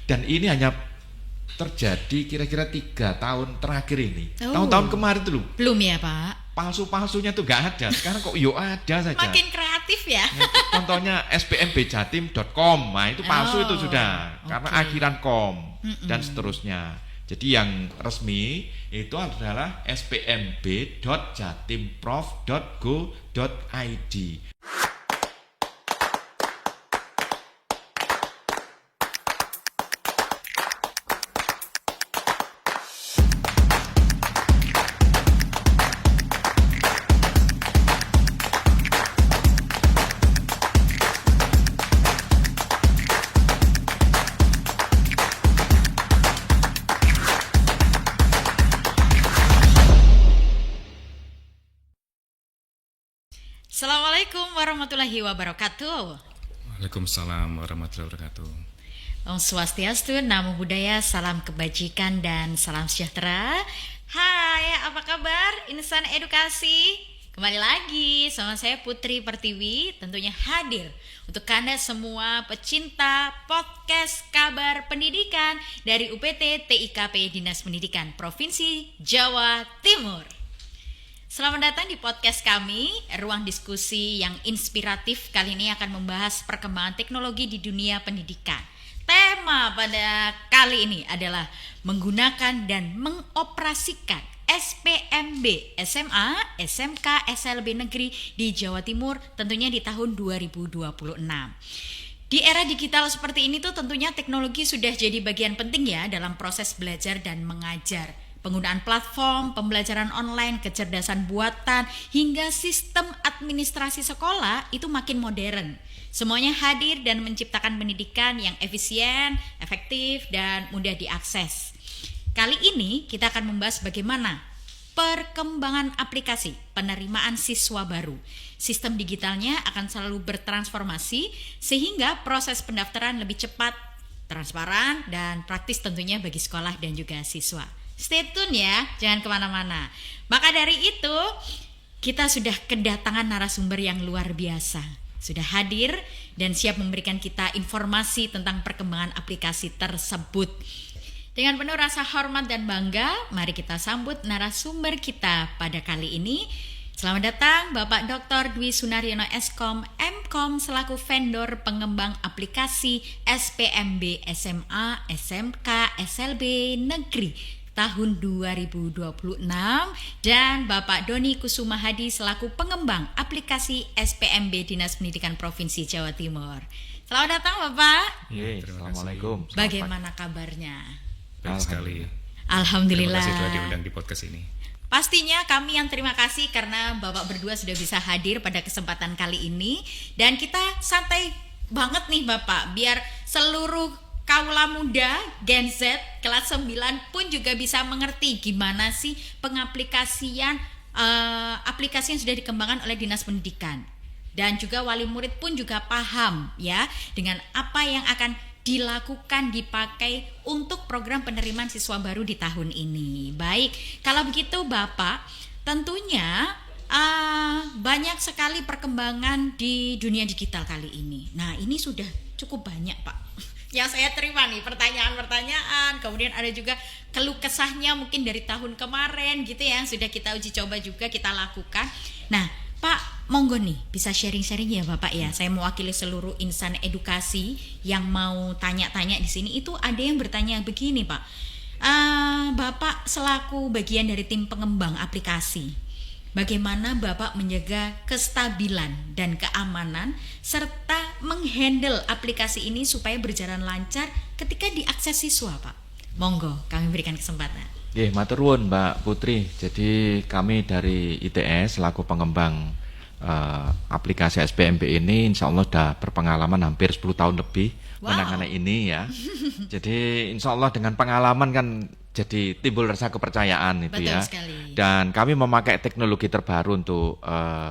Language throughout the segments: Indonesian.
Dan ini hanya terjadi kira-kira 3 tahun terakhir ini. Tahun-tahun kemarin itu loh, Belum ya Pak? palsu-palsunya tuh gak ada. Sekarang kok yo ada saja. Makin kreatif ya. Contohnya spmbjatim.com. Nah itu palsu itu sudah, karena akhiran com dan seterusnya. Jadi yang resmi itu adalah spmb.jatimprof.go.id. Assalamualaikum warahmatullahi wabarakatuh. Waalaikumsalam warahmatullahi wabarakatuh. Om Swastiastu, Namo Buddhaya, salam kebajikan dan salam sejahtera. Hai, apa kabar insan edukasi? Kembali lagi sama saya Putri Pertiwi, tentunya hadir untuk Anda semua pecinta podcast kabar pendidikan dari UPT TIKP Dinas Pendidikan Provinsi Jawa Timur. Selamat datang di podcast kami, ruang diskusi yang inspiratif. Kali ini akan membahas perkembangan teknologi di dunia pendidikan. Tema pada kali ini adalah menggunakan dan mengoperasikan SPMB, SMA, SMK, SLB Negeri di Jawa Timur tentunya di tahun 2026. Di era digital seperti ini tuh tentunya teknologi sudah jadi bagian penting ya dalam proses belajar dan mengajar. Penggunaan platform, pembelajaran online, kecerdasan buatan, hingga sistem administrasi sekolah itu makin modern. Semuanya hadir dan menciptakan pendidikan yang efisien, efektif, dan mudah diakses. Kali ini kita akan membahas bagaimana perkembangan aplikasi penerimaan siswa baru. Sistem digitalnya akan selalu bertransformasi sehingga proses pendaftaran lebih cepat, transparan, dan praktis tentunya bagi sekolah dan juga siswa. Stay tune ya, jangan kemana-mana. Maka dari itu, kita sudah kedatangan narasumber yang luar biasa. Sudah hadir dan siap memberikan kita informasi tentang perkembangan aplikasi tersebut. Dengan penuh rasa hormat dan bangga, mari kita sambut narasumber kita pada kali ini. Selamat datang Bapak Dr. Dwi Sunaryono Eskom, MKom selaku vendor pengembang aplikasi SPMB SMA, SMK, SLB Negeri tahun 2026, dan Bapak Doni Kusuma Hadi selaku pengembang aplikasi SPMB Dinas Pendidikan Provinsi Jawa Timur. Selamat datang Bapak. Assalamualaikum. Bagaimana kabarnya? Baik sekali. Alhamdulillah. Terima kasih telah diundang di podcast ini. Pastinya kami yang terima kasih karena Bapak berdua sudah bisa hadir pada kesempatan kali ini. Dan kita santai banget nih Bapak, biar seluruh kaula muda Gen Z kelas 9 pun juga bisa mengerti gimana sih pengaplikasian aplikasi yang sudah dikembangkan oleh Dinas Pendidikan. Dan juga wali murid pun juga paham ya dengan apa yang akan dilakukan, dipakai untuk program penerimaan siswa baru di tahun ini. Baik, kalau begitu Bapak, tentunya banyak sekali perkembangan di dunia digital kali ini. Nah, ini sudah cukup banyak Pak yang saya terima nih, pertanyaan-pertanyaan, kemudian ada juga keluh kesahnya mungkin dari tahun kemarin gitu ya, yang sudah kita uji coba juga kita lakukan. Nah Pak, monggo nih bisa sharing-sharing ya Bapak ya. Saya mewakili seluruh insan edukasi yang mau tanya-tanya di sini. Itu ada yang bertanya begini Pak, Bapak selaku bagian dari tim pengembang aplikasi, bagaimana Bapak menjaga kestabilan dan keamanan serta menghandle aplikasi ini supaya berjalan lancar ketika diakses siswa Pak? Monggo, kami berikan kesempatan. Matur nuwun Mbak Putri. Jadi kami dari ITS selaku pengembang aplikasi SPMB ini insya Allah sudah berpengalaman hampir 10 tahun lebih menangani ini ya. Jadi insya Allah dengan pengalaman kan jadi timbul rasa kepercayaan itu. Betul ya sekali. Dan kami memakai teknologi terbaru untuk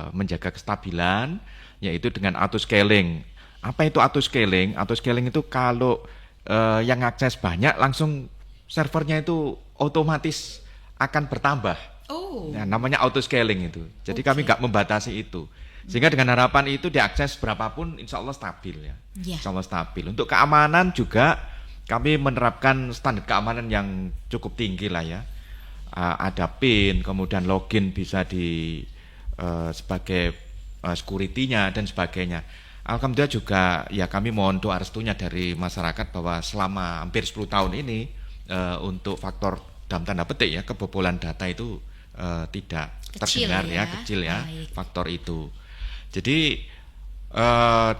menjaga kestabilan, yaitu dengan auto scaling. Apa itu auto scaling? Auto scaling itu kalau yang akses banyak langsung servernya itu otomatis akan bertambah. Nah, namanya auto scaling itu. Jadi kami nggak membatasi itu. Sehingga dengan harapan itu diakses berapapun insya Allah stabil ya. Insya Allah stabil. Untuk keamanan juga kami menerapkan standar keamanan yang cukup tinggi lah ya. Ada PIN, kemudian login bisa sebagai security-nya dan sebagainya. Alhamdulillah juga ya kami mohon doa restunya dari masyarakat bahwa selama hampir 10 tahun ini untuk faktor dalam tanda petik ya kebobolan data itu tidak Kecil terdengar ya. kecil ya Baik. faktor itu. Jadi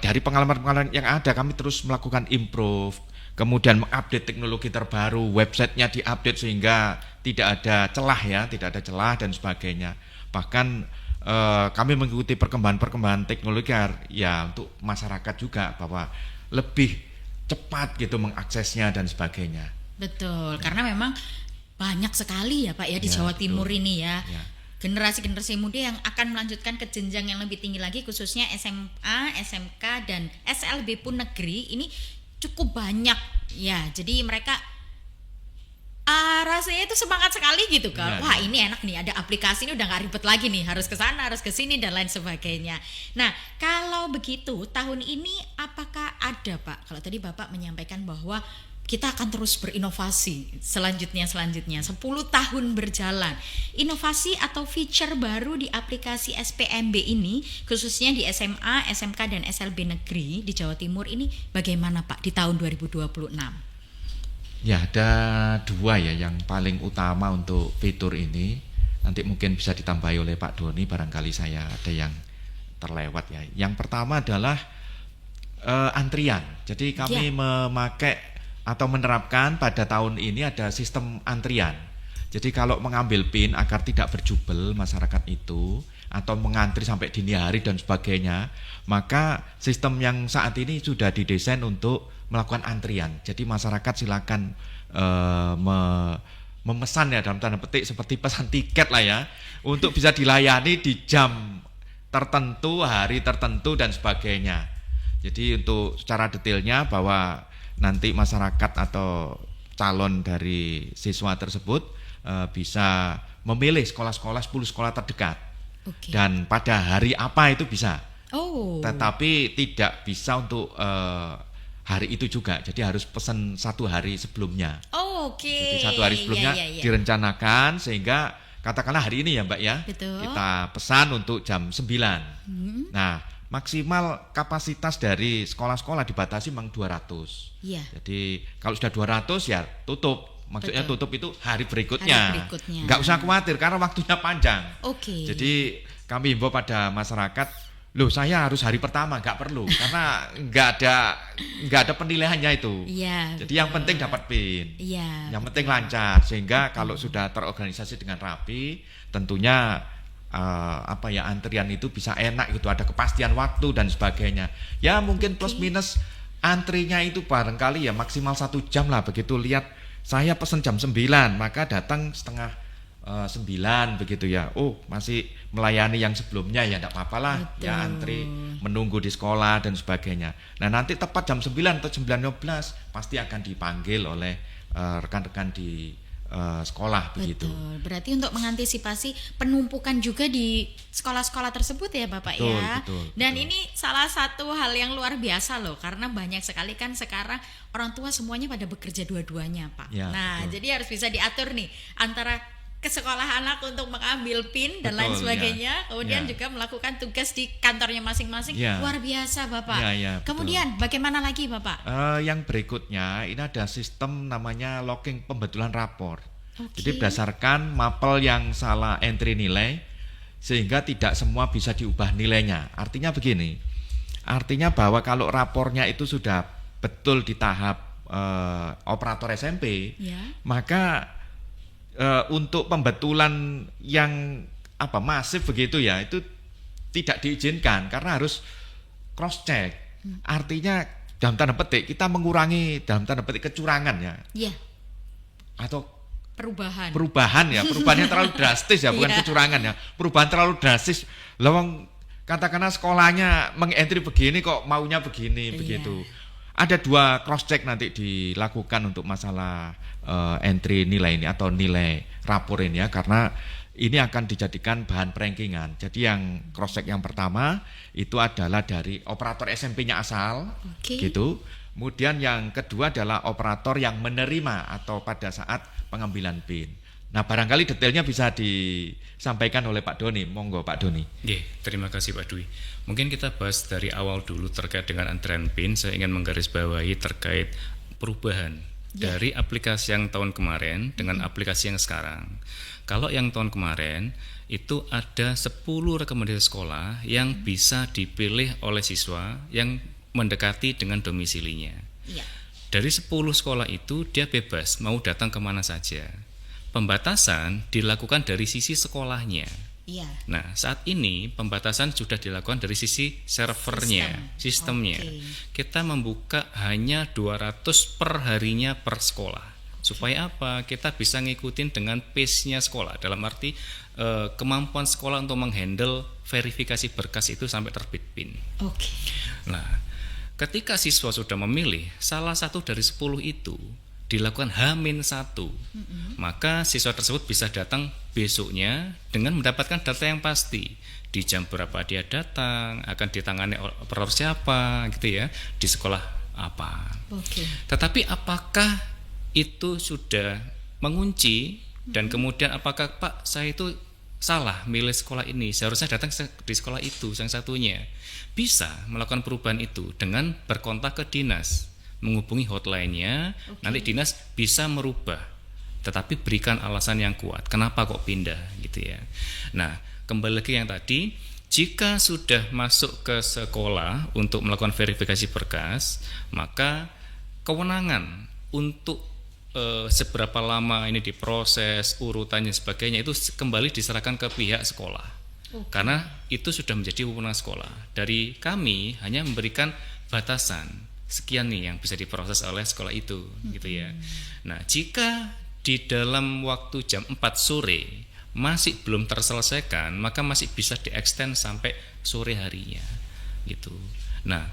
dari pengalaman-pengalaman yang ada kami terus melakukan improve, kemudian mengupdate teknologi terbaru, websitenya diupdate sehingga tidak ada celah dan sebagainya. Bahkan kami mengikuti perkembangan teknologi ya untuk masyarakat juga bahwa lebih cepat gitu mengaksesnya dan sebagainya. Betul, karena memang banyak sekali ya Pak ya di Ya, Jawa betul. Timur ini ya. Ya. Generasi-generasi muda yang akan melanjutkan ke jenjang yang lebih tinggi lagi, khususnya SMA, SMK dan SLB pun negeri ini cukup banyak ya. Jadi mereka rasanya itu semangat sekali gitu kan. Ya, Wah, ya. ini enak nih, ada aplikasi ini udah gak ribet lagi nih, harus ke sana, harus ke sini dan lain sebagainya. Nah, kalau begitu tahun ini apakah ada Pak? Kalau tadi Bapak menyampaikan bahwa kita akan terus berinovasi selanjutnya 10 tahun berjalan. Inovasi atau feature baru di aplikasi SPMB ini khususnya di SMA, SMK dan SLB negeri di Jawa Timur ini bagaimana Pak di tahun 2026? Ya, ada dua ya yang paling utama untuk fitur ini. Nanti mungkin bisa ditambahi oleh Pak Doni, barangkali saya ada yang terlewat ya. Yang pertama adalah antrian. Jadi kami memakai atau menerapkan pada tahun ini ada sistem antrian. Jadi kalau mengambil PIN agar tidak berjubel masyarakat itu atau mengantri sampai dini hari dan sebagainya, maka sistem yang saat ini sudah didesain untuk melakukan antrian. Jadi masyarakat silakan memesan ya dalam tanda petik seperti pesan tiket lah ya, untuk bisa dilayani di jam tertentu, hari tertentu dan sebagainya. Jadi untuk secara detailnya bahwa nanti masyarakat atau calon dari siswa tersebut bisa memilih sekolah-sekolah 10 sekolah terdekat. Oke. Dan pada hari apa itu bisa. Oh. Tetapi tidak bisa untuk hari itu juga. Jadi harus pesan 1 hari sebelumnya. Oh, oke. Jadi 1 hari sebelumnya Iya. direncanakan sehingga katakanlah hari ini ya Mbak ya. Betul. Kita pesan untuk jam 9. Nah, maksimal kapasitas dari sekolah-sekolah dibatasi memang 200. Iya. Jadi kalau sudah 200 ya tutup. Maksudnya Betul. tutup itu hari berikutnya. Hari berikutnya. Nggak usah khawatir karena waktunya panjang. Oke. Jadi kami himbau pada masyarakat, loh saya harus hari pertama, nggak perlu karena nggak ada penilaiannya itu. Iya. Jadi yang penting dapat PIN. Iya. Yang penting lancar sehingga kalau sudah terorganisasi dengan rapi, tentunya antrian itu bisa enak gitu, ada kepastian waktu dan sebagainya. Ya mungkin plus minus antrinya itu barangkali ya maksimal 1 jam lah, begitu lihat saya pesen jam 9 maka datang setengah 9 begitu ya. Oh masih melayani yang sebelumnya ya tidak apa-apa lah. Betul. Ya antri menunggu di sekolah dan sebagainya. Nah nanti tepat jam 9 atau 9.15 pasti akan dipanggil oleh rekan-rekan di sekolah begitu. Betul. Berarti untuk mengantisipasi penumpukan juga di sekolah-sekolah tersebut ya Bapak Betul, ya. betul, Dan betul. ini salah satu hal yang luar biasa loh, karena banyak sekali kan sekarang orang tua semuanya pada bekerja dua-duanya Pak. Ya, Nah, betul. jadi harus bisa diatur nih antara ke sekolah anak untuk mengambil PIN dan lain Betul, sebagainya, ya. kemudian Ya. juga melakukan tugas di kantornya masing-masing. Ya. Luar biasa Bapak. Ya, ya, betul. Kemudian bagaimana lagi Bapak? Yang berikutnya ini ada sistem namanya logging pembetulan rapor. Oke. Jadi berdasarkan mapel yang salah entry nilai sehingga tidak semua bisa diubah nilainya. Artinya begini. Artinya bahwa kalau rapornya itu sudah betul di tahap operator SMP, Ya. maka untuk pembetulan yang masif begitu ya itu tidak diizinkan karena harus cross check. Artinya dalam tanda petik kita mengurangi dalam tanda petik kecurangan ya Ya, atau perubahan perubahan yang terlalu drastis ya, bukan Iya. kecurangan ya, perubahan terlalu drastis. Lawang katakanlah sekolahnya mengentry begini kok maunya begini Iya. begitu. Ada 2 cross check nanti dilakukan untuk masalah entry nilai ini atau nilai rapor ini ya, karena ini akan dijadikan bahan perankingan. Jadi yang cross check yang pertama itu adalah dari operator SMP-nya asal, Oke. gitu. Kemudian yang kedua adalah operator yang menerima atau pada saat pengambilan PIN. Nah, barangkali detailnya bisa disampaikan oleh Pak Doni. Monggo Pak Doni. Terima kasih Pak Dwi. Mungkin kita bahas dari awal dulu terkait dengan antrian PIN. Saya ingin menggarisbawahi terkait perubahan dari aplikasi yang tahun kemarin dengan aplikasi yang sekarang. Kalau yang tahun kemarin itu ada 10 rekomendasi sekolah yang bisa dipilih oleh siswa yang mendekati dengan domisilinya. Dari 10 sekolah itu dia bebas mau datang kemana saja. Pembatasan dilakukan dari sisi sekolahnya. Nah, saat ini pembatasan sudah dilakukan dari sisi servernya, sistemnya. Kita membuka hanya 200 per harinya per sekolah. Supaya apa? Kita bisa ngikutin dengan pace-nya sekolah. Dalam arti kemampuan sekolah untuk menghandle verifikasi berkas itu sampai terbit PIN. Nah, ketika siswa sudah memilih salah satu dari 10 itu dilakukan H-1, maka siswa tersebut bisa datang besoknya dengan mendapatkan data yang pasti. Di jam berapa dia datang, akan ditangani operator siapa, gitu ya, di sekolah apa. Tetapi apakah itu sudah mengunci dan kemudian apakah Pak saya itu salah milih sekolah ini, seharusnya datang di sekolah itu yang satunya? Bisa melakukan perubahan itu dengan berkontak ke dinas, menghubungi hotline-nya. Nanti dinas bisa merubah, tetapi berikan alasan yang kuat kenapa kok pindah, gitu ya. Nah, kembali lagi yang tadi, jika sudah masuk ke sekolah untuk melakukan verifikasi berkas, maka kewenangan untuk seberapa lama ini diproses, urutannya sebagainya itu kembali diserahkan ke pihak sekolah. Karena itu sudah menjadi wewenang sekolah. Dari kami hanya memberikan batasan sekian nih yang bisa diproses oleh sekolah itu, gitu ya. Nah, jika di dalam waktu jam 4 sore masih belum terselesaikan, maka masih bisa diextend sampai sore harinya, gitu. Nah,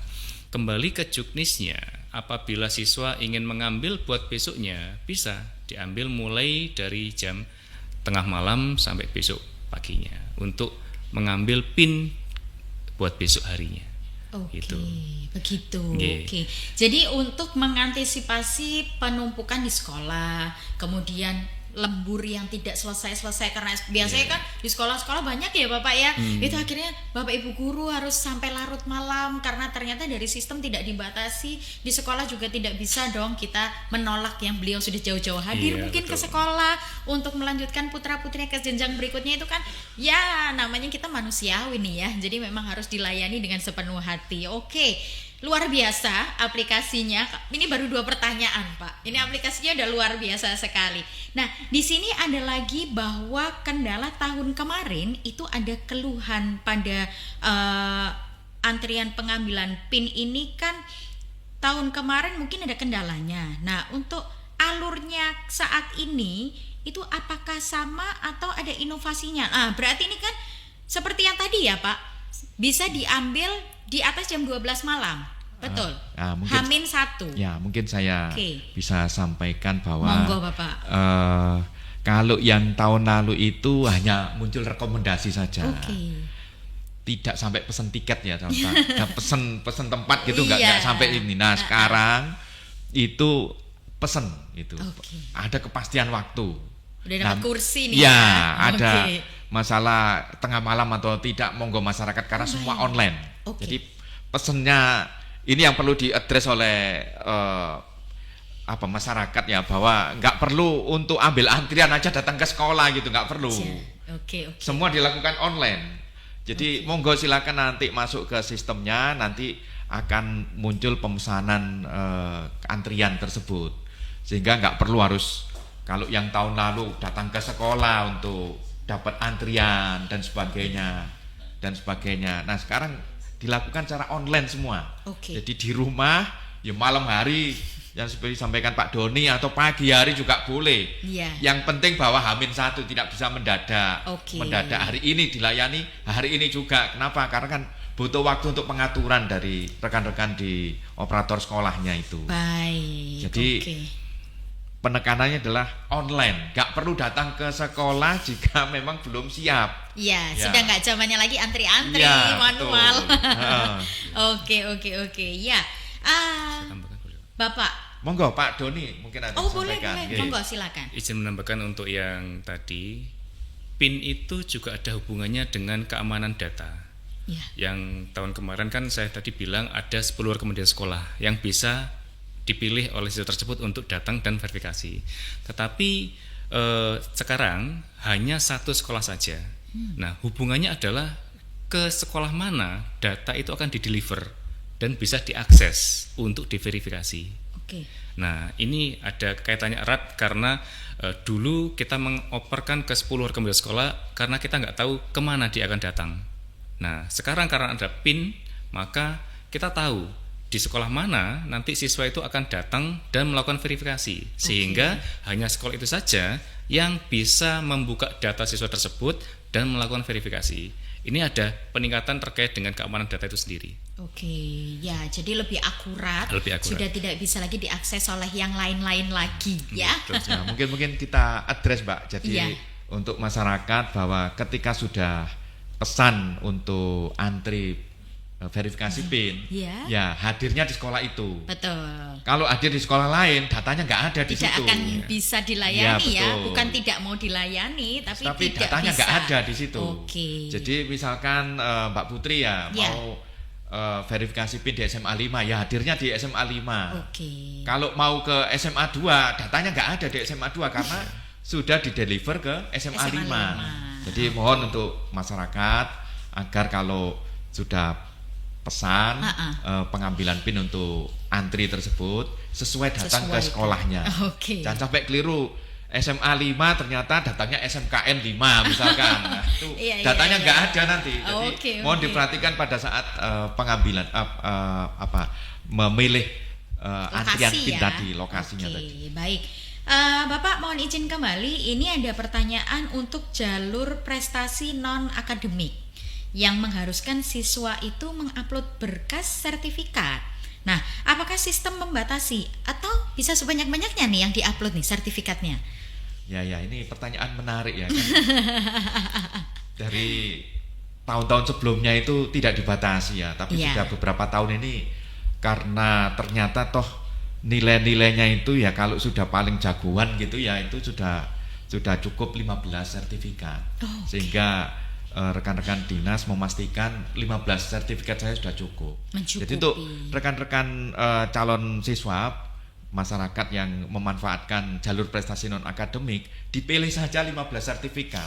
kembali ke juknisnya, apabila siswa ingin mengambil buat besoknya, bisa diambil mulai dari jam tengah malam sampai besok paginya untuk mengambil PIN buat besok harinya. Begitu. Jadi untuk mengantisipasi penumpukan di sekolah, kemudian lembur yang tidak selesai karena biasanya kan di sekolah-sekolah banyak ya Bapak ya. Itu akhirnya Bapak Ibu guru harus sampai larut malam karena ternyata dari sistem tidak dibatasi. Di sekolah juga tidak bisa dong kita menolak yang beliau sudah jauh-jauh hadir mungkin ke sekolah untuk melanjutkan putra-putrinya ke jenjang berikutnya. Itu kan ya namanya kita manusiawi nih ya. Jadi memang harus dilayani dengan sepenuh hati. Luar biasa aplikasinya. Ini baru 2 pertanyaan, Pak. Ini aplikasinya udah luar biasa sekali. Nah, di sini ada lagi bahwa kendala tahun kemarin itu ada keluhan pada antrian pengambilan PIN ini kan tahun kemarin mungkin ada kendalanya. Nah, untuk alurnya saat ini itu apakah sama atau ada inovasinya? Berarti ini kan seperti yang tadi ya, Pak. Bisa diambil di atas jam 12 malam, betul? H-1. Ya, mungkin saya bisa sampaikan bahwa monggo Bapak. Kalau yang tahun lalu itu hanya muncul rekomendasi saja. Tidak sampai pesen tiket ya, pesen tempat gitu nggak sampai ini. Nah, sekarang itu pesen itu. Ada kepastian waktu. Udah dapat kursi nih. Ada masalah tengah malam atau tidak, monggo masyarakat karena semua online. Jadi pesennya ini yang perlu diadres oleh masyarakat ya, bahwa nggak perlu untuk ambil antrian aja datang ke sekolah gitu, nggak perlu. Semua dilakukan online. Jadi monggo silakan nanti masuk ke sistemnya, nanti akan muncul pemesanan antrian tersebut, sehingga nggak perlu harus kalau yang tahun lalu datang ke sekolah untuk dapat antrian dan sebagainya. Nah, sekarang dilakukan secara online semua. Jadi di rumah ya malam hari yang seperti disampaikan Pak Doni atau pagi hari juga boleh. Yang penting bahwa H-1 tidak bisa mendadak. Mendadak hari ini dilayani hari ini juga. Kenapa? Karena kan butuh waktu untuk pengaturan dari rekan-rekan di operator sekolahnya itu. Jadi penekanannya adalah online, nggak perlu datang ke sekolah jika memang belum siap. Sudah nggak zamannya lagi antri-antri manual. Oke. Ya. Bapak. Monggo Pak Doni mungkin ada Oh boleh, sampaikan. boleh. Monggo silakan. Izin menambahkan untuk yang tadi, PIN itu juga ada hubungannya dengan keamanan data. Ya. Yang tahun kemarin kan saya tadi bilang ada 10 rekomendasi sekolah yang bisa dipilih oleh siswa tersebut untuk datang dan verifikasi. Tetapi sekarang hanya satu sekolah saja. Nah, hubungannya adalah ke sekolah mana data itu akan dideliver dan bisa diakses untuk diverifikasi. Oke. Nah, ini ada kaitannya erat karena dulu kita mengoperkan ke 10 rekomendasi sekolah karena kita nggak tahu kemana dia akan datang. Nah, sekarang karena ada PIN, maka kita tahu di sekolah mana nanti siswa itu akan datang dan melakukan verifikasi. Sehingga hanya sekolah itu saja yang bisa membuka data siswa tersebut dan melakukan verifikasi. Ini ada peningkatan terkait dengan keamanan data itu sendiri. Oke, ya jadi lebih akurat. Lebih akurat. Sudah tidak bisa lagi diakses oleh yang lain-lain lagi, ya. Ya, mungkin kita address Mbak. Jadi Iya. untuk masyarakat bahwa ketika sudah pesan untuk antri verifikasi PIN, Iya. ya hadirnya di sekolah itu. Betul. Kalau hadir di sekolah lain, datanya nggak ada di Tidak situ. akan bisa dilayani Ya, ya, betul. bukan tidak mau dilayani, tapi tidak datanya bisa. nggak ada di situ. Oke. Jadi misalkan Mbak Putri Ya. mau verifikasi PIN di SMA 5, ya hadirnya di SMA 5. Oke. Kalau mau ke SMA 2, datanya nggak ada di SMA 2 karena sudah di-deliver ke SMA 5. Jadi mohon untuk masyarakat agar kalau sudah pesan pengambilan PIN untuk antri tersebut sesuai datang ke Sesuaikan. sekolahnya. Oke. Jangan sampai keliru SMA 5 ternyata datangnya SMKN 5 misalkan. Nah, itu Iya, datanya iya. nggak ada nanti. Jadi Oke, mohon oke. diperhatikan pada saat pengambilan memilih antrian PIN tadi, lokasinya Oke, tadi. baik. Bapak mohon izin kembali, ini ada pertanyaan untuk jalur prestasi non-akademik yang mengharuskan siswa itu mengupload berkas sertifikat. Nah, apakah sistem membatasi atau bisa sebanyak-banyaknya nih yang diupload nih sertifikatnya? Ya, ini pertanyaan menarik ya kan. Dari tahun-tahun sebelumnya itu tidak dibatasi ya, tapi Iya. sudah beberapa tahun ini karena ternyata toh nilai-nilainya itu ya kalau sudah paling jagoan gitu ya itu sudah cukup 15 sertifikat. Oh, oke. Sehingga rekan-rekan dinas memastikan 15 sertifikat saya sudah cukup. Mencukupi. Jadi untuk rekan-rekan calon siswa masyarakat yang memanfaatkan jalur prestasi non akademik dipilih saja 15 sertifikat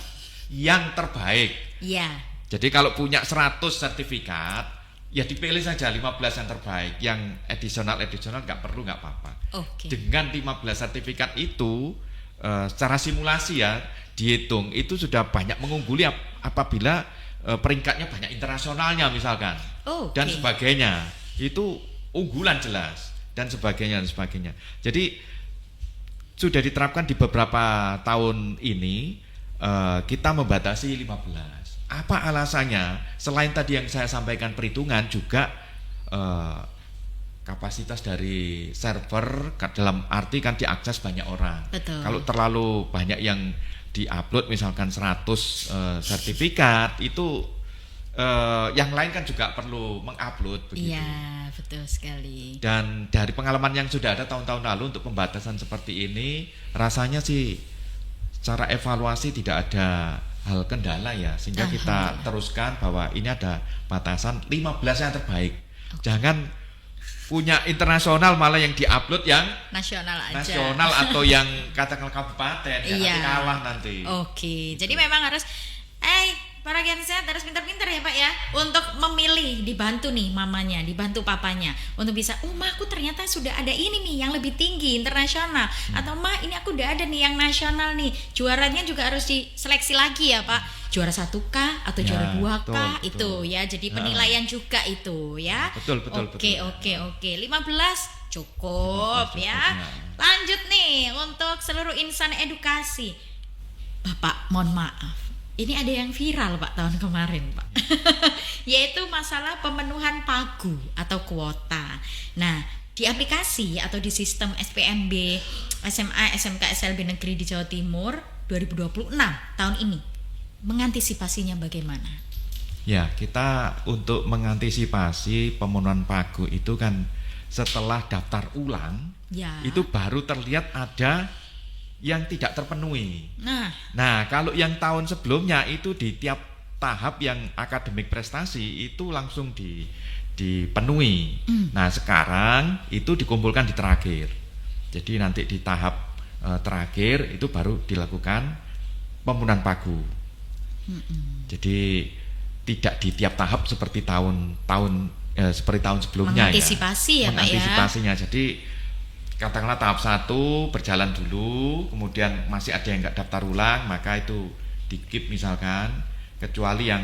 yang terbaik. Iya. Jadi kalau punya 100 sertifikat ya dipilih saja 15 yang terbaik, yang additional nggak perlu, nggak apa-apa. Oke. Dengan 15 sertifikat itu secara simulasi ya dihitung itu sudah banyak mengungguli apabila peringkatnya banyak internasionalnya misalkan Oke. dan sebagainya, itu unggulan jelas dan sebagainya. Jadi sudah diterapkan di beberapa tahun ini kita membatasi 15. Apa alasannya? Selain tadi yang saya sampaikan perhitungan juga kapasitas dari server dalam arti kan diakses banyak orang. Betul. Kalau terlalu banyak yang diupload misalkan 100 sertifikat itu yang lain kan juga perlu mengupload begitu. Iya, betul sekali. Dan dari pengalaman yang sudah ada tahun-tahun lalu untuk pembatasan seperti ini rasanya sih secara evaluasi tidak ada hal kendala ya, sehingga kita teruskan bahwa ini ada batasan 15 yang terbaik. Jangan punya internasional malah yang diupload yang Nasional aja. nasional atau yang katakanlah kabupaten ya Iya. nanti kalah nanti. Oke, jadi memang harus para genset harus pintar-pintar ya Pak ya untuk memilih, dibantu nih mamanya, dibantu papanya untuk bisa, Ma aku ternyata sudah ada ini nih yang lebih tinggi internasional, atau Ma ini aku udah ada nih yang nasional nih, juaranya juga harus diseleksi lagi ya Pak, juara 1K atau Ya, juara 2K betul, itu betul. ya, jadi penilaian juga itu ya. Betul. Oke, 15 cukup ya. Lanjut nih untuk seluruh insan edukasi. Bapak, mohon maaf. Ini ada yang viral Pak tahun kemarin Pak. Yaitu masalah pemenuhan pagu atau kuota. Nah, di aplikasi atau di sistem SPMB SMA SMK SLB Negeri di Jawa Timur 2026 tahun ini, mengantisipasinya bagaimana? Ya, kita untuk mengantisipasi pemenuhan pagu itu kan setelah daftar ulang Ya. itu baru terlihat ada yang tidak terpenuhi. Nah, Kalau yang tahun sebelumnya itu di tiap tahap yang akademik prestasi itu langsung dipenuhi. Nah, sekarang itu dikumpulkan di terakhir. Jadi nanti di tahap terakhir itu baru dilakukan pemenuhan pagu. Jadi tidak di tiap tahap seperti seperti tahun sebelumnya. Mengantisipasi ya, Pak, ya. Mengantisipasinya. Jadi katakanlah tahap 1 berjalan dulu, kemudian masih ada yang nggak daftar ulang, maka itu di-keep misalkan, kecuali yang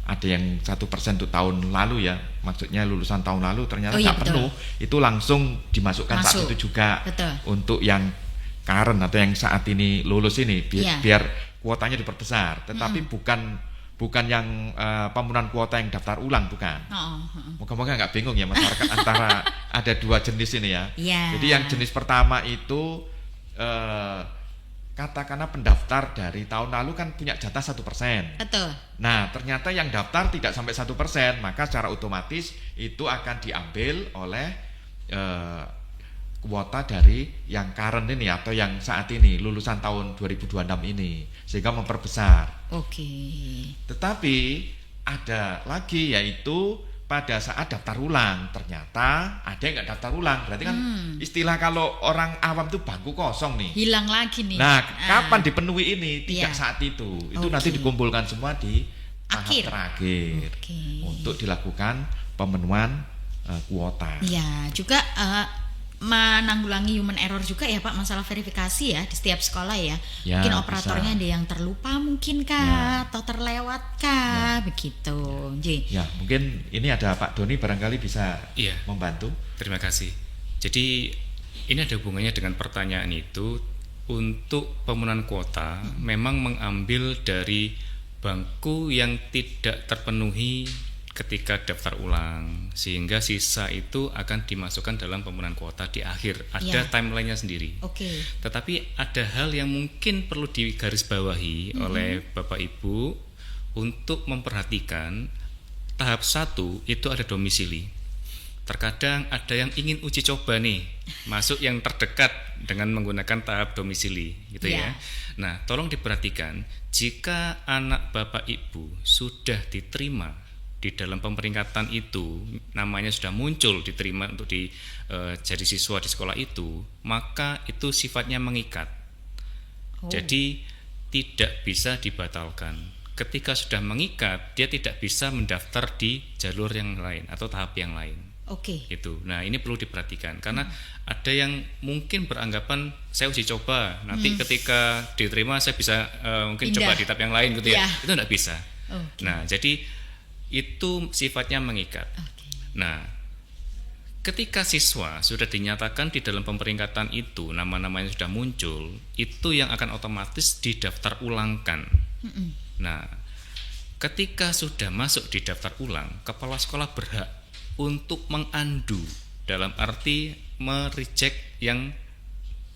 ada yang 1% untuk tahun lalu ya, maksudnya lulusan tahun lalu ternyata nggak penuh, itu langsung dimasukkan saat itu juga. Betul. Untuk yang current atau yang saat ini lulus ini biar kuotanya diperbesar, tetapi bukan yang pemenuhan kuota yang daftar ulang, bukan. Moga-moga nggak bingung ya masyarakat antara ada 2 jenis ini ya. Jadi yang jenis pertama itu katakanlah pendaftar dari tahun lalu kan punya jatah 1%. Betul. Nah, ternyata yang daftar tidak sampai 1%, maka secara otomatis itu akan diambil oleh kuota dari yang current ini atau yang saat ini lulusan tahun 2026 ini, sehingga memperbesar. Oke. Tetapi ada lagi, yaitu pada saat daftar ulang ternyata ada yang nggak daftar ulang, berarti kan istilah kalau orang awam itu bangku kosong nih, Hilang lagi nih. Nah, kapan dipenuhi ini? Tidak saat itu nanti dikumpulkan semua di tahap terakhir untuk dilakukan pemenuhan kuota. Ya, juga menanggulangi human error juga ya Pak, masalah verifikasi ya di setiap sekolah ya. Mungkin operatornya ada yang terlupa mungkin kah, atau terlewat kah, begitu. Ya, mungkin ini ada Pak Doni barangkali bisa membantu. Terima kasih. Jadi ini ada hubungannya dengan pertanyaan itu. Untuk pemenuhan kuota memang mengambil dari bangku yang tidak terpenuhi ketika daftar ulang, sehingga sisa itu akan dimasukkan dalam pemenuhan kuota di akhir. Ada timelinenya sendiri. Tetapi ada hal yang mungkin perlu digarisbawahi oleh Bapak Ibu untuk memperhatikan. Tahap 1 itu ada domisili. Terkadang ada yang ingin uji coba nih, masuk yang terdekat dengan menggunakan tahap domisili, gitu ya. Nah, tolong diperhatikan, jika anak Bapak Ibu sudah diterima di dalam pemeringkatan itu, namanya sudah muncul diterima untuk jadi siswa di sekolah itu, maka itu sifatnya mengikat. Jadi tidak bisa dibatalkan. Ketika sudah mengikat, dia tidak bisa mendaftar di jalur yang lain atau tahap yang lain. Itu. Nah, ini perlu diperhatikan karena ada yang mungkin beranggapan saya uji coba, nanti ketika diterima saya bisa mungkin coba di tahap yang lain gitu ya. Itu tidak bisa. Nah, jadi itu sifatnya mengikat. Nah, ketika siswa sudah dinyatakan di dalam pemeringkatan itu, nama-namanya sudah muncul, itu yang akan otomatis didaftar ulangkan. Nah, ketika sudah masuk di daftar ulang, kepala sekolah berhak untuk mengunduh, dalam arti mereject yang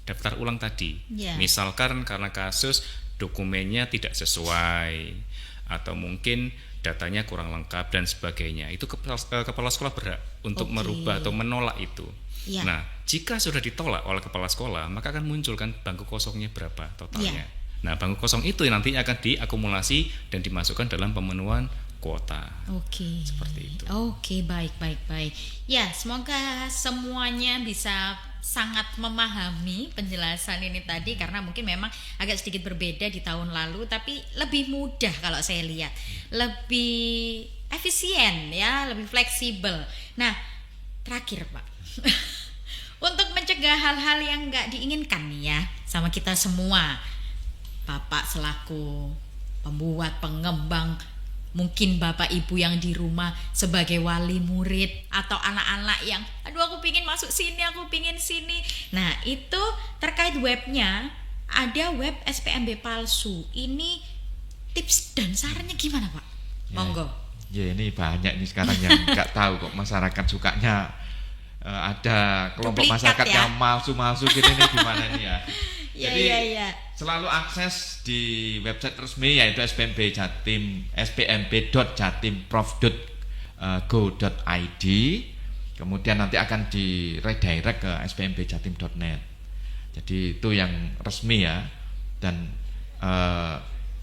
daftar ulang tadi. Misalkan karena kasus dokumennya tidak sesuai atau mungkin datanya kurang lengkap dan sebagainya, itu kepala sekolah berhak untuk merubah atau menolak itu. Nah, jika sudah ditolak oleh kepala sekolah, maka akan muncul kan bangku kosongnya berapa totalnya. Nah, bangku kosong itu nantinya akan diakumulasi dan dimasukkan dalam pemenuhan kuota. Seperti itu. Baik. Ya, semoga semuanya bisa sangat memahami penjelasan ini tadi, karena mungkin memang agak sedikit berbeda di tahun lalu, tapi lebih mudah kalau saya lihat, lebih efisien ya, lebih fleksibel. Nah, terakhir Pak, untuk mencegah hal-hal yang nggak diinginkan nih ya sama kita semua, Bapak selaku pembuat, pengembang, mungkin Bapak Ibu yang di rumah sebagai wali murid atau anak-anak yang aku pingin masuk sini, aku pingin sini. Nah, itu terkait webnya, ada web SPMB palsu. Ini tips dan sarannya gimana Pak? Monggo. Ya, ini banyak nih sekarang yang nggak tahu kok, masyarakat sukanya ada kelompok masyarakat yang malsu-malsu gini nih, gimana nih ya. Jadi selalu akses di website resmi yaitu SPMB Jatim, spmb.jatimprof.go.id. Kemudian nanti akan di redirect ke spmbjatim.net. Jadi itu yang resmi ya, dan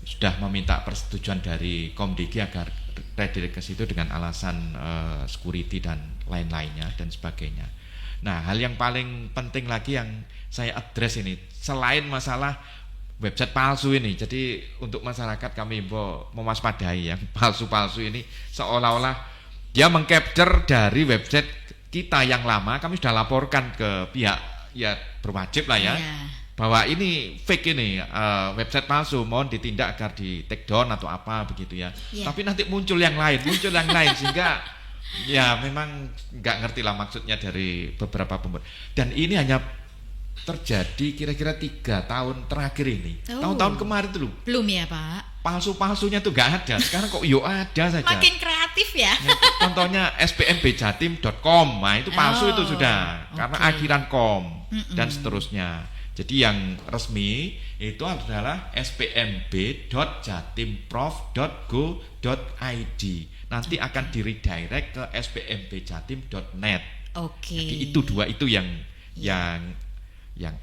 sudah meminta persetujuan dari Komdigi agar redirect ke situ dengan alasan security dan lain-lainnya dan sebagainya. Nah, hal yang paling penting lagi yang saya address ini selain masalah website palsu ini, jadi untuk masyarakat kami mewaspadai yang palsu-palsu ini seolah-olah dia mengcapture dari website kita yang lama. Kami sudah laporkan ke pihak ya berwajib lah ya, bahwa ini fake ini, website palsu, mohon ditindak agar di take down atau apa begitu ya. Tapi nanti muncul yang lain sehingga ya memang nggak ngerti lah maksudnya dari beberapa pembuat. Dan ini hanya terjadi kira-kira 3 tahun terakhir ini. Tahun-tahun kemarin itu loh belum ya Pak, palsu-palsunya tuh nggak ada. Sekarang kok ada saja. Makin kreatif ya. Contohnya spmbjatim.com, nah itu palsu itu sudah karena akhiran com dan seterusnya. Jadi yang resmi itu adalah spmb.jatimprof.go.id. Nanti akan di redirect ke spmbjatim.net. Jadi itu dua itu yang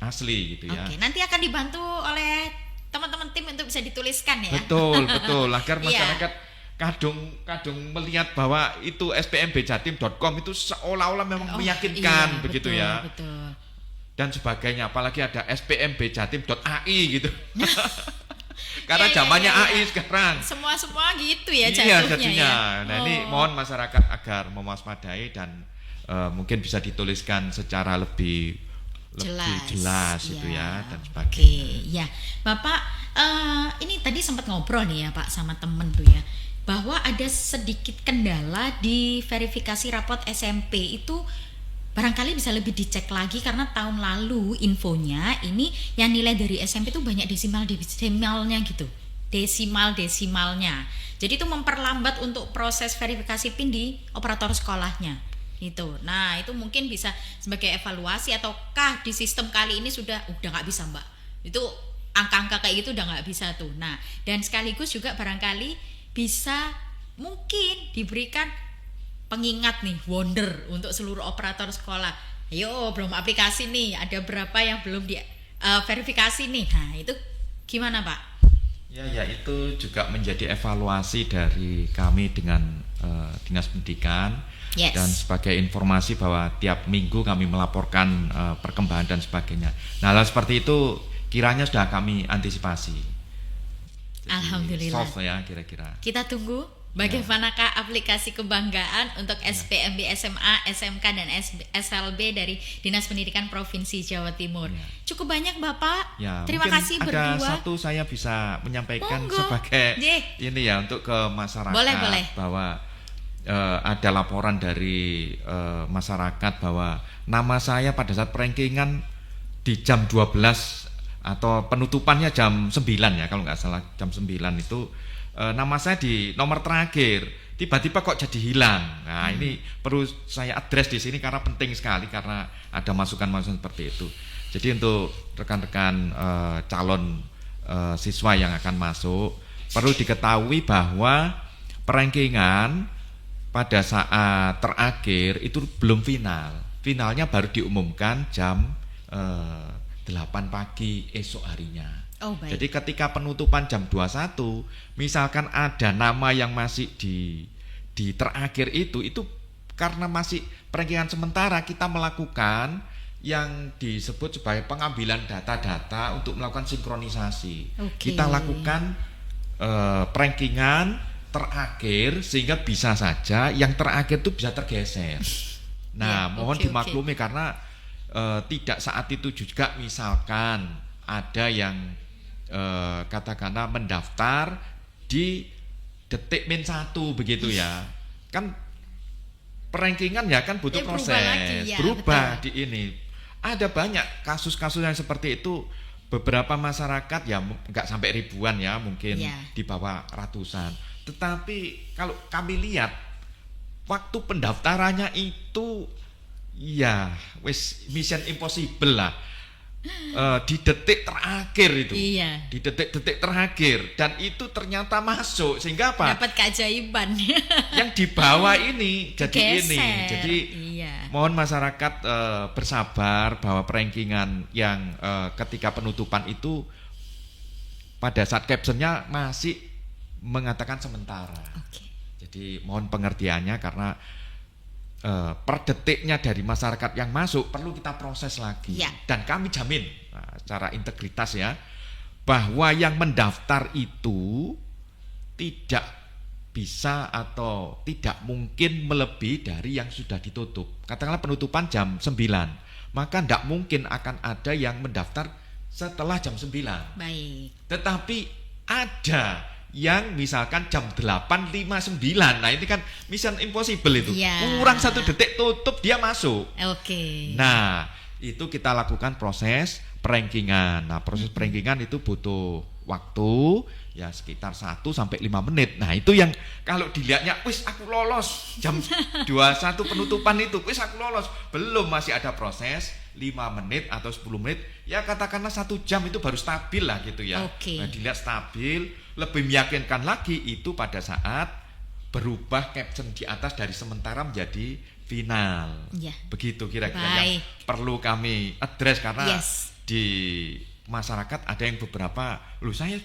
asli gitu ya. Nanti akan dibantu oleh teman-teman tim untuk bisa dituliskan ya. Betul agar masyarakat kadung melihat bahwa itu spmbjatim.com itu seolah-olah memang meyakinkan begitu ya. Betul. Dan sebagainya, apalagi ada spmbjatim.ai gitu. Karena zamannya AI sekarang. Semua gitu ya jatuhnya. Nah, ini mohon masyarakat agar mewaspadai dan mungkin bisa dituliskan secara lebih jelas itu ya dan sebagainya. Bapak ini tadi sempat ngobrol nih ya Pak sama temen tuh ya, bahwa ada sedikit kendala di verifikasi rapot SMP itu, barangkali bisa lebih dicek lagi karena tahun lalu infonya ini yang nilai dari SMP itu banyak desimalnya gitu, desimalnya. Jadi itu memperlambat untuk proses verifikasi PIN di operator sekolahnya. Itu. Nah, itu mungkin bisa sebagai evaluasi, ataukah di sistem kali ini udah nggak bisa Mbak. Itu angka-angka kayak gitu udah nggak bisa tuh. Nah, dan sekaligus juga barangkali bisa mungkin diberikan pengingat nih, wonder untuk seluruh operator sekolah. Ayo, belum aplikasi nih, ada berapa yang belum di verifikasi nih. Nah, itu gimana Pak? Ya itu juga menjadi evaluasi dari kami dengan Dinas Pendidikan. Dan sebagai informasi bahwa tiap minggu kami melaporkan perkembangan dan sebagainya. Nah, hal seperti itu kiranya sudah kami antisipasi. Jadi, alhamdulillah. Solve ya kira-kira. Kita tunggu bagaimanakah aplikasi kebanggaan untuk SPMB SMA, SMK dan SLB dari Dinas Pendidikan Provinsi Jawa Timur. Cukup banyak Bapak. Terima kasih berdua. Ada satu saya bisa menyampaikan sebagai ini ya untuk ke masyarakat. Boleh. Bahwa ada laporan dari masyarakat bahwa nama saya pada saat perankingan di jam 12 atau penutupannya jam 9 ya kalau nggak salah, jam 9 itu nama saya di nomor terakhir tiba-tiba kok jadi hilang. Nah, ini perlu saya address di sini karena penting sekali, karena ada masukan-masukan seperti itu. Jadi untuk rekan-rekan calon siswa yang akan masuk perlu diketahui bahwa perankingan pada saat terakhir itu belum final. Finalnya baru diumumkan jam 8 pagi esok harinya. Jadi ketika penutupan jam 21, misalkan ada nama yang masih di terakhir itu karena masih perankingan sementara, kita melakukan yang disebut sebagai pengambilan data-data untuk melakukan sinkronisasi. Kita lakukan perankingan terakhir sehingga bisa saja yang terakhir itu bisa tergeser. Nah, mohon dimaklumi karena tidak saat itu juga misalkan ada yang katakanlah mendaftar di detik -1 begitu ya. Kan perankingan ya kan butuh proses. Berubah di ini. Ada banyak kasus-kasus yang seperti itu. Beberapa masyarakat ya nggak sampai ribuan ya, mungkin di bawah ratusan. Tetapi kalau kami lihat waktu pendaftarannya itu ya wis mission impossible lah. Di detik terakhir itu. Di detik-detik terakhir, dan itu ternyata masuk sehingga apa? Dapat keajaiban. Yang di bawah ini jadi ini. Jadi mohon masyarakat bersabar bahwa rankingan yang ketika penutupan itu pada saat captionnya masih mengatakan sementara. Oke. Jadi mohon pengertiannya karena per detiknya dari masyarakat yang masuk perlu kita proses lagi. Ya. Dan kami jamin secara integritas ya bahwa yang mendaftar itu tidak bisa atau tidak mungkin melebihi dari yang sudah ditutup. Katakanlah penutupan jam 9, maka tidak mungkin akan ada yang mendaftar setelah jam 9. Baik. Tetapi ada yang misalkan jam 8.59. Nah ini kan mission impossible itu. Ya. Kurang 1 detik tutup dia masuk. Oke. Nah itu kita lakukan proses perankingan. Nah proses perankingan itu butuh waktu ya sekitar 1 sampai 5 menit. Nah itu yang kalau dilihatnya wis aku lolos jam 21 penutupan itu, wis aku lolos. Belum, masih ada proses 5 menit atau 10 menit. Ya katakanlah 1 jam itu baru stabil lah gitu ya. Oke. Nah, dilihat stabil, lebih meyakinkan lagi itu pada saat berubah caption di atas dari sementara menjadi final. Ya. Begitu kira-kira Baik. yang perlu kami address karena Yes. di masyarakat ada yang beberapa, loh saya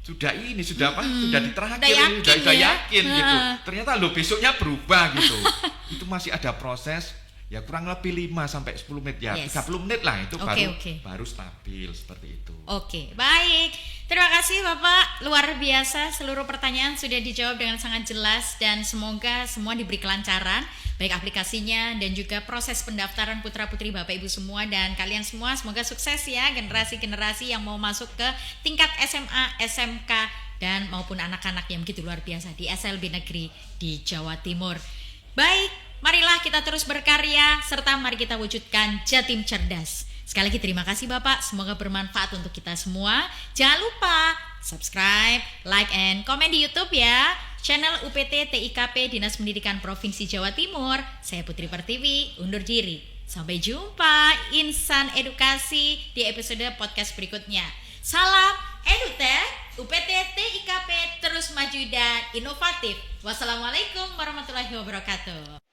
sudah ini sudah apa sudah diterakhir Udah yakin ya. gitu, ternyata lo besoknya berubah gitu. Itu masih ada proses ya kurang lebih 5 sampai 10 menit ya. Yes. 30 menit lah itu Oke. baru stabil seperti itu. Oke, baik. Terima kasih Bapak, luar biasa. Seluruh pertanyaan sudah dijawab dengan sangat jelas dan semoga semua diberi kelancaran, baik aplikasinya dan juga proses pendaftaran putra-putri Bapak Ibu semua, dan kalian semua semoga sukses ya, generasi-generasi yang mau masuk ke tingkat SMA, SMK dan maupun anak-anak yang begitu luar biasa di SLB Negeri di Jawa Timur. Baik, marilah kita terus berkarya serta mari kita wujudkan Jatim Cerdas. Sekali lagi terima kasih Bapak, semoga bermanfaat untuk kita semua. Jangan lupa subscribe, like, and komen di YouTube ya. Channel UPT TIKP Dinas Pendidikan Provinsi Jawa Timur. Saya Putri Pertiwi, undur diri. Sampai jumpa Insan Edukasi di episode podcast berikutnya. Salam EduTech, UPT TIKP terus maju dan inovatif. Wassalamualaikum warahmatullahi wabarakatuh.